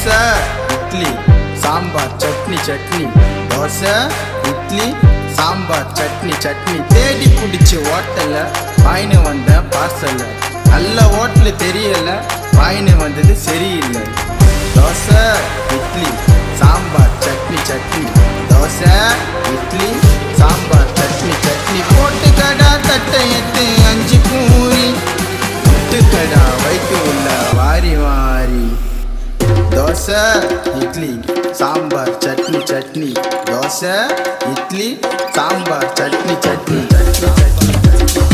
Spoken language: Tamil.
தோசை இட்லி சாம்பார் சட்னி சட்னி, தோசை இட்லி சாம்பார் சட்னி சட்னி. தேடி பிடிச்சி ஹோட்டல்ல வாயின்னு வந்த பார்சல்ல, நல்ல ஹோட்டலு தெரியல வாயின்னு வந்தது சரியில்லை. தோசை இட்லி சாம்பார் சட்னி சட்னி, தோசை இட்லி சாம்பார் சட்னி சட்னி. போட்டு கடா தட்டை எத்து 5 பூரி, கடா வைத்து உள்ள வாரி வாரி. தோசை இட்லி சாம்பார் சட்னி சட்னி, தோசை இட்லி சாம்பார் சட்னி சட்னி சட்னி சட்னி.